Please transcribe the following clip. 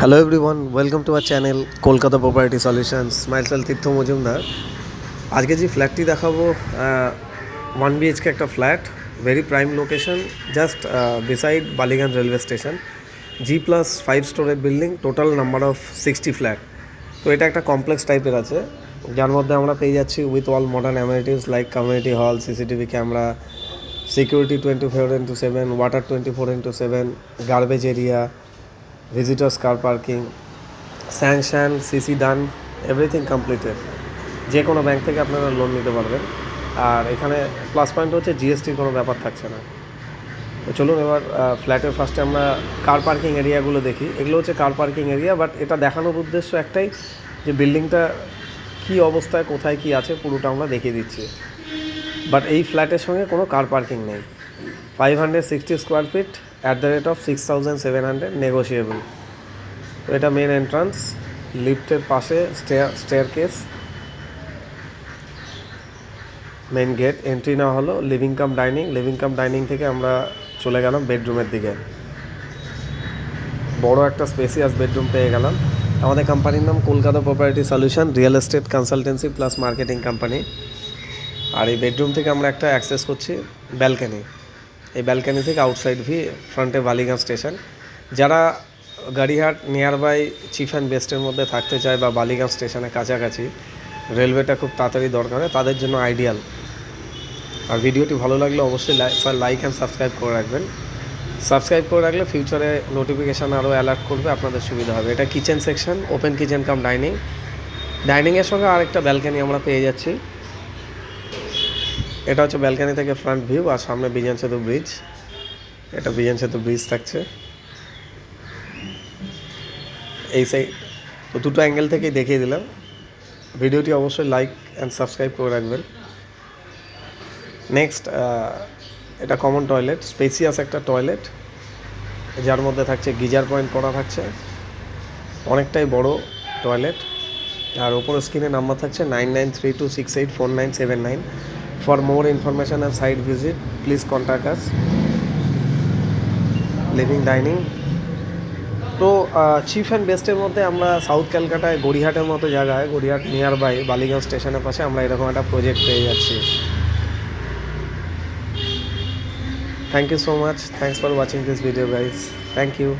Hello everyone, welcome to our channel Kolkata property solutions. Myself Tirtha Majumdar. আজকে যে ফ্ল্যাটটি দেখাবো, 1 BHK একটা ফ্ল্যাট, very prime location, just beside Ballygunge railway station, G+5 স্টোরের building, total number of 60 flat. তো এটা একটা কমপ্লেক্স টাইপের আছে, যার মধ্যে আমরা পেয়ে যাচ্ছি with all modern amenities like community hall, CCTV camera, security 24/7, water 24/7, garbage area, visitors car parking, sanction, CC done, everything completed. যে কোনো ব্যাংক থেকে আপনারা লোন নিতে পারবেন। আর এখানে প্লাস পয়েন্ট হচ্ছে জিএসটির কোনো ব্যাপার থাকছে না। তো চলুন এবার ফ্ল্যাটের ফার্স্টে আমরা কার পার্কিং এরিয়াগুলো দেখি। এগুলো হচ্ছে কার পার্কিং এরিয়া, বাট এটা দেখানোর উদ্দেশ্য একটাই যে বিল্ডিংটা কী অবস্থায়, কোথায় কী আছে, পুরোটা আমরা দেখিয়ে দিচ্ছি। বাট এই ফ্ল্যাটের সঙ্গে কোনো কার পার্কিং নেই। 560 স্কোয়ার ফিট @ 6,700, নেগোশিয়েবল। তো এটা মেন এন্ট্রান্স, লিফটের পাশে স্টেয়ারকেস, মেন গেট। এন্ট্রি না হলো লিভিং কাম ডাইনিং থেকে আমরা চলে গেলাম বেডরুমের দিকে। বড় একটা স্পেসিয়াস বেডরুম পেয়ে গেলাম। আমাদের কোম্পানির নাম Kolkata property solution, real estate consultancy plus marketing company. আর এই বেডরুম থেকে আমরা একটা অ্যাক্সেস করছি ব্যালকানি। এই ব্যালকানি থেকে আউটসাইড ফ্রন্টে বালিগঞ্জ স্টেশন। যারা গাড়িহাট নিয়ার বাই চিফ অ্যান্ড বেস্টের মধ্যে থাকতে চায় বা বালিগঞ্জ স্টেশনের কাছাকাছি, রেলওয়েটা খুব তাড়াতাড়ি দরকার হয়, তাদের জন্য আইডিয়াল। আর ভিডিওটি ভালো লাগলে অবশ্যই লাইক অ্যান্ড সাবস্ক্রাইব করে রাখবেন। সাবস্ক্রাইব করে রাখলে ফিউচারে নোটিফিকেশান আরও অ্যালার্ট করবে, আপনাদের সুবিধা হবে। এটা kitchen section, open kitchen cum ডাইনিংয়ের সঙ্গে আরেকটা ব্যালকানি আমরা পেয়ে যাচ্ছি। এটা হচ্ছে ব্যালকানি থেকে ফ্রন্ট ভিউ। আর সামনে বিজন সেতু ব্রিজ, এটা বিজন সেতু ব্রিজ থাকছে এই সাইড। তো দুটো অ্যাঙ্গেল থেকেই দেখিয়ে দিলাম। ভিডিওটি অবশ্যই লাইক অ্যান্ড সাবস্ক্রাইব করে রাখবেন। নেক্সট, এটা কমন টয়লেট, স্পেসিয়াস একটা টয়লেট, যার মধ্যে থাকছে গিজার পয়েন্ট করা থাকছে, অনেকটাই বড় টয়লেট। আর ওপর স্ক্রিনে নাম্বার থাকছে 9932684979। For more information and site visit please contact us. Living dining. তো চিফ অ্যান্ড বেস্টের মধ্যে আমরা সাউথ ক্যালকাটায় গড়িয়াহাটের মতো জায়গায়, গড়িয়াহাট নিয়ার বাই বালিগঞ্জ স্টেশনের পাশে আমরা এরকম একটা প্রজেক্ট পেয়ে যাচ্ছি। Thank you so much, thanks for watching this video guys, thank you.